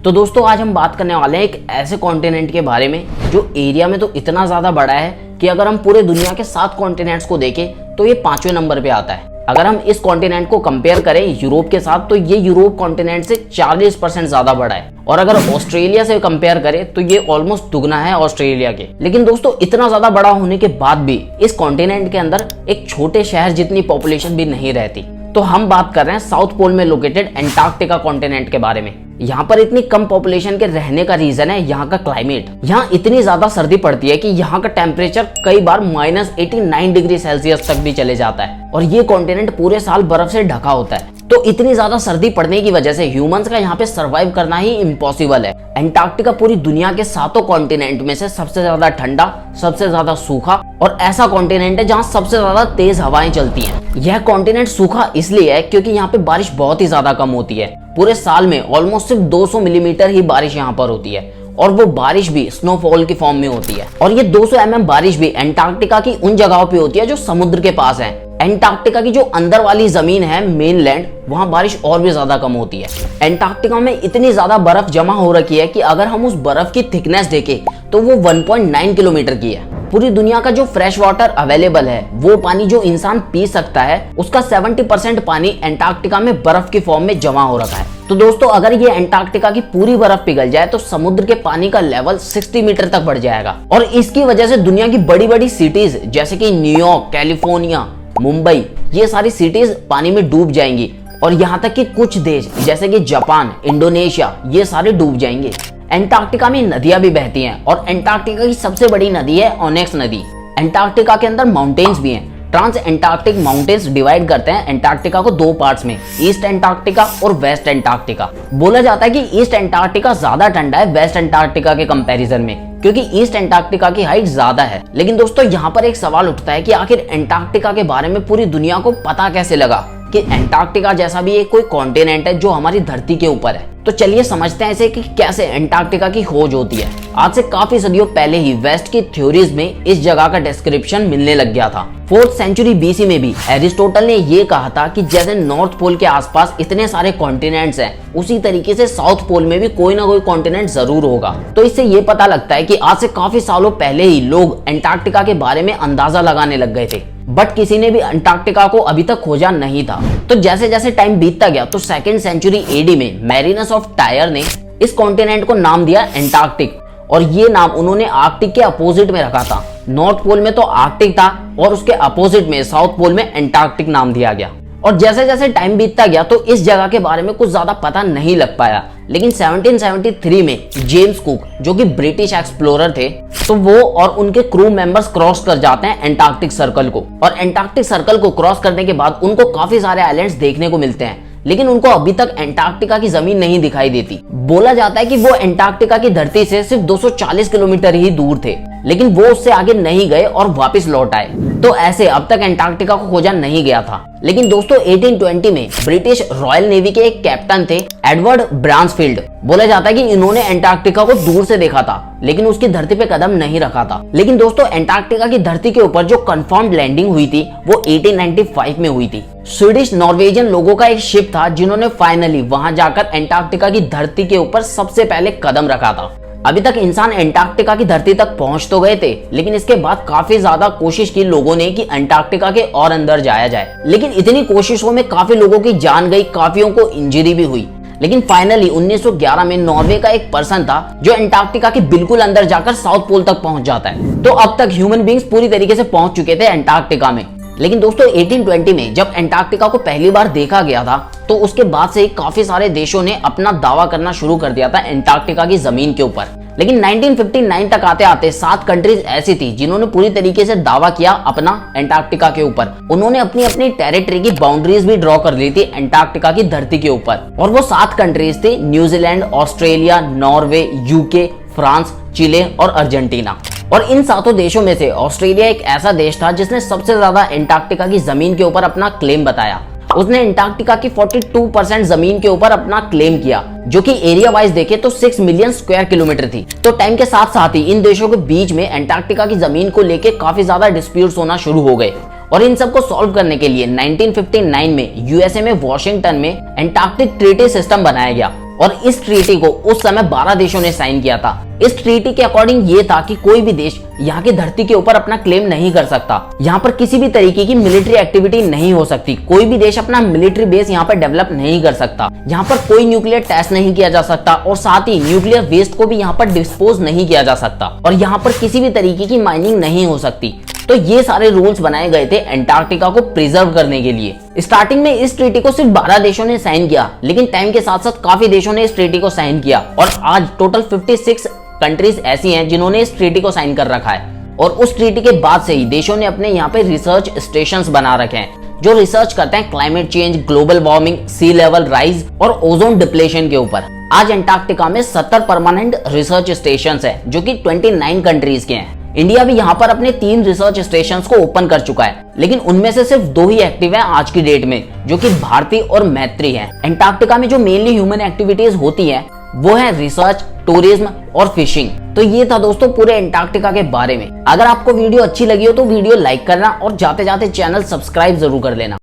तो दोस्तों आज हम बात करने वाले हैं एक ऐसे कॉन्टिनेंट के बारे में जो एरिया में तो इतना ज्यादा बड़ा है कि अगर हम पूरे दुनिया के 7 कॉन्टिनेंट्स को देखें तो ये 5वें नंबर पे आता है। अगर हम इस कॉन्टिनेंट को कंपेयर करें यूरोप के साथ तो ये यूरोप कॉन्टिनेंट से 40% ज्यादा बड़ा है, और अगर ऑस्ट्रेलिया से कंपेयर करें तो ये ऑलमोस्ट दुगना है ऑस्ट्रेलिया के। लेकिन दोस्तों इतना ज्यादा बड़ा होने के बाद भी इस कॉन्टिनेंट के अंदर एक छोटे शहर जितनी पॉपुलेशन भी नहीं रहती। तो हम बात कर रहे हैं साउथ पोल में लोकेटेड एंटार्क्टिका कॉन्टिनेंट के बारे में। यहाँ पर इतनी कम पॉपुलेशन के रहने का रीजन है यहाँ का क्लाइमेट। यहाँ इतनी ज्यादा सर्दी पड़ती है कि यहाँ का टेम्परेचर कई बार -89 डिग्री सेल्सियस तक भी चले जाता है, और ये कॉन्टिनेंट पूरे साल बर्फ से ढका होता है। तो इतनी ज्यादा सर्दी पड़ने की वजह से ह्यूमंस का यहाँ पे सरवाइव करना ही इम्पॉसिबल है। एंटार्क्टिका पूरी दुनिया के 7 कॉन्टिनेंट में से सबसे ज्यादा ठंडा, सबसे ज्यादा सूखा और ऐसा कॉन्टिनेंट है जहाँ सबसे ज्यादा तेज हवाएं चलती हैं। यह कॉन्टिनेंट सूखा इसलिए है क्योंकि यहाँ पे बारिश बहुत ही ज्यादा कम होती है। पूरे साल में ऑलमोस्ट सिर्फ 200 मिलीमीटर ही बारिश यहाँ पर होती है, और वो बारिश भी स्नोफॉल की फॉर्म में होती है। और ये 200 mm बारिश भी एंटार्क्टिका की उन जगहों पे होती है जो समुद्र के पास है। एंटार्क्टिका की जो अंदर वाली जमीन है मेनलैंड, वहां बारिश और भी ज्यादा कम होती है। एंटार्क्टिका में इतनी ज्यादा बर्फ जमा हो रखी है कि अगर हम उस बर्फ की थिकनेस देखें तो वो 1.9 किलोमीटर की है। पूरी दुनिया का जो फ्रेश वाटर अवेलेबल है, वो पानी जो इंसान पी सकता है, उसका 70% पानी एंटार्क्टिका में बर्फ की फॉर्म में जमा हो रखा है। तो दोस्तों अगर ये एंटार्क्टिका की पूरी बर्फ पिघल जाए तो समुद्र के पानी का लेवल 60 मीटर तक बढ़ जाएगा, और इसकी वजह से दुनिया की बड़ी बड़ी सिटीज जैसे कि न्यूयॉर्क, कैलिफोर्निया, मुंबई, ये सारी सिटीज पानी में डूब जाएंगी। और यहाँ तक कि कुछ देश जैसे कि जापान, इंडोनेशिया, ये सारे डूब जाएंगे। एंटार्क्टिका में नदियां भी बहती हैं, और एंटार्क्टिका की सबसे बड़ी नदी है ओनेक्स नदी। एंटार्क्टिका के अंदर माउंटेन्स भी हैं। ट्रांस एंटार्क्टिक माउंटेन्स डिवाइड करते हैं एंटार्क्टिका को 2 पार्ट्स में, ईस्ट एंटार्क्टिका और वेस्ट एंटार्क्टिका। बोला जाता है कि ईस्ट एंटार्क्टिका ज्यादा ठंडा है वेस्ट एंटार्क्टिका के कंपैरिजन में, क्योंकि ईस्ट एंटार्क्टिका की हाइट ज्यादा है। लेकिन दोस्तों यहाँ पर एक सवाल उठता है कि आखिर एंटार्क्टिका के बारे में पूरी दुनिया को पता कैसे लगा कि एंटार्क्टिका जैसा भी एक कोई कॉन्टिनेंट है जो हमारी धरती के ऊपर है। तो चलिए समझते हैं इसे कि कैसे एंटार्क्टिका की खोज होती है। आज से काफी सदियों पहले ही वेस्ट की थ्योरीज में इस जगह का डिस्क्रिप्शन मिलने लग गया था। 4th सेंचुरी BC में भी एरिस्टोटल ने ये कहा था कि जैसे नॉर्थ पोल के आसपास इतने सारे कॉन्टिनेंट्स हैं, उसी तरीके से साउथ पोल में भी कोई ना कोई कॉन्टिनेंट जरूर होगा। तो इससे ये पता लगता है कि आज से काफी सालों पहले ही लोग एंटार्क्टिका के बारे में अंदाजा लगाने लग गए थे, बट किसी ने भी अंटार्कटिका को अभी तक खोजा नहीं था। तो जैसे जैसे टाइम बीतता गया तो 2nd सेंचुरी AD में मैरिनस ऑफ टायर ने इस कॉन्टिनेंट को नाम दिया एंटार्क्टिक, और ये नाम उन्होंने आर्कटिक के अपोजिट में रखा था। नॉर्थ पोल में तो आर्कटिक था और उसके अपोजिट में साउथ पोल में एंटार्क्टिक नाम दिया गया। और जैसे जैसे टाइम बीतता गया तो इस जगह के बारे में कुछ ज्यादा पता नहीं लग पाया। लेकिन 1773 में जेम्स कुक, जो कि ब्रिटिश एक्सप्लोरर थे, तो वो और उनके क्रू मेंबर्स क्रॉस कर जाते हैं एंटार्क्टिक सर्कल को। और एंटार्क्टिक सर्कल को क्रॉस करने के बाद उनको काफी सारे आइलैंड्स देखने को मिलते हैं, लेकिन उनको अभी तक एंटार्क्टिका की जमीन नहीं दिखाई देती। बोला जाता है कि वो एंटार्क्टिका की धरती से सिर्फ 240 किलोमीटर ही दूर थे, लेकिन वो उससे आगे नहीं गए और वापस लौट आए। तो ऐसे अब तक एंटार्क्टिका को खोजा नहीं गया था। लेकिन दोस्तों 1820 में ब्रिटिश रॉयल नेवी के एक कैप्टन थे एडवर्ड ब्रांसफील्ड। बोला जाता है कि इन्होंने एंटार्क्टिका को दूर से देखा था, लेकिन उसकी धरती पे कदम नहीं रखा था। लेकिन दोस्तों एंटार्क्टिका की धरती के ऊपर जो कंफर्म्ड लैंडिंग हुई थी वो 1895 में हुई थी। स्वीडिश नॉर्वेजियन लोगों का एक शिप था जिन्होंने फाइनली वहां जाकर एंटार्क्टिका की धरती के ऊपर सबसे पहले कदम रखा था। अभी तक इंसान एंटार्क्टिका की धरती तक पहुंच तो गए थे, लेकिन इसके बाद काफी ज्यादा कोशिश की लोगों ने कि एंटार्क्टिका के और अंदर जाया जाए। लेकिन इतनी कोशिशों में काफी लोगों की जान गई, काफियों को इंजरी भी हुई। लेकिन फाइनली 1911 में नॉर्वे का एक पर्सन था जो एंटार्क्टिका के बिल्कुल अंदर जाकर साउथ पोल तक पहुंच जाता है। तो अब तक ह्यूमन बींग्स पूरी तरीके से पहुंच चुके थे एंटार्क्टिका में। लेकिन दोस्तों 1820 में जब एंटार्क्टिका को पहली बार देखा गया था, तो उसके बाद से ही काफी सारे देशों ने अपना दावा करना शुरू कर दिया था एंटार्क्टिका की जमीन के ऊपर। लेकिन 1959 तक आते आते 7 कंट्रीज ऐसी थी जिन्होंने पूरी तरीके से दावा किया अपना एंटार्क्टिका के ऊपर। उन्होंने अपनी अपनी टेरिटरी की बाउंड्रीज भी ड्रॉ कर ली थी एंटार्क्टिका की धरती के ऊपर, और वो 7 कंट्रीज थी New Zealand, Australia, Norway, UK, France, Chile और अर्जेंटीना। और इन 7 देशों में से ऑस्ट्रेलिया एक ऐसा देश था जिसने सबसे ज्यादा एंटार्क्टिका की जमीन के ऊपर अपना क्लेम बताया। उसने एंटार्क्टिका की 42% जमीन के ऊपर अपना क्लेम किया, जो कि एरिया वाइज देखे तो 6 मिलियन स्क्वायर किलोमीटर थी। तो टाइम के साथ साथ ही इन देशों के बीच में एंटार्क्टिका की जमीन को लेके काफी ज्यादा डिस्प्यूट्स होना शुरू हो गए, और इन सबको सॉल्व करने के लिए 1959 में यूएसए में वॉशिंगटन में एंटार्क्टिक ट्रीटी सिस्टम बनाया गया। और इस ट्रीटी को उस समय 12 देशों ने साइन किया था। इस ट्रीटी के अकॉर्डिंग ये था कि कोई भी देश यहाँ की धरती के ऊपर अपना क्लेम नहीं कर सकता, यहाँ पर किसी भी तरीके की मिलिट्री एक्टिविटी नहीं हो सकती, कोई भी देश अपना मिलिट्री बेस यहाँ पर डेवलप नहीं कर सकता, यहाँ पर कोई न्यूक्लियर टेस्ट नहीं किया जा सकता और साथ ही न्यूक्लियर वेस्ट को भी यहाँ पर डिस्पोज नहीं किया जा सकता और यहाँ पर किसी भी तरीके की माइनिंग नहीं हो सकती। तो ये सारे रूल्स बनाए गए थे एंटार्क्टिका को प्रिजर्व करने के लिए। स्टार्टिंग में इस ट्रीटी को सिर्फ 12 देशों ने साइन किया, लेकिन टाइम के साथ साथ काफी देशों ने इस ट्रीटी को साइन किया और आज टोटल 56 कंट्रीज ऐसी हैं जिन्होंने इस ट्रीटी को साइन कर रखा है। और उस ट्रीटी के बाद से ही देशों ने अपने यहाँ पे रिसर्च स्टेशंस बना रखे हैं जो रिसर्च करते हैं क्लाइमेट चेंज, ग्लोबल वार्मिंग, सी लेवल राइज और ओजोन डिप्लेशन के ऊपर। आज एंटार्क्टिका में 70 परमानेंट रिसर्च स्टेशंस है जो कि 29 कंट्रीज के हैं। इंडिया भी यहाँ पर अपने 3 रिसर्च स्टेशंस को ओपन कर चुका है, लेकिन उनमें से सिर्फ 2 ही एक्टिव हैं आज की डेट में, जो कि भारती और मैत्री हैं। एंटार्क्टिका में जो मेनली ह्यूमन एक्टिविटीज होती हैं वो है रिसर्च, टूरिज्म और फिशिंग। तो ये था दोस्तों पूरे एंटार्क्टिका के बारे में। अगर आपको वीडियो अच्छी लगी हो तो वीडियो लाइक करना और जाते जाते चैनल सब्सक्राइब जरूर कर लेना।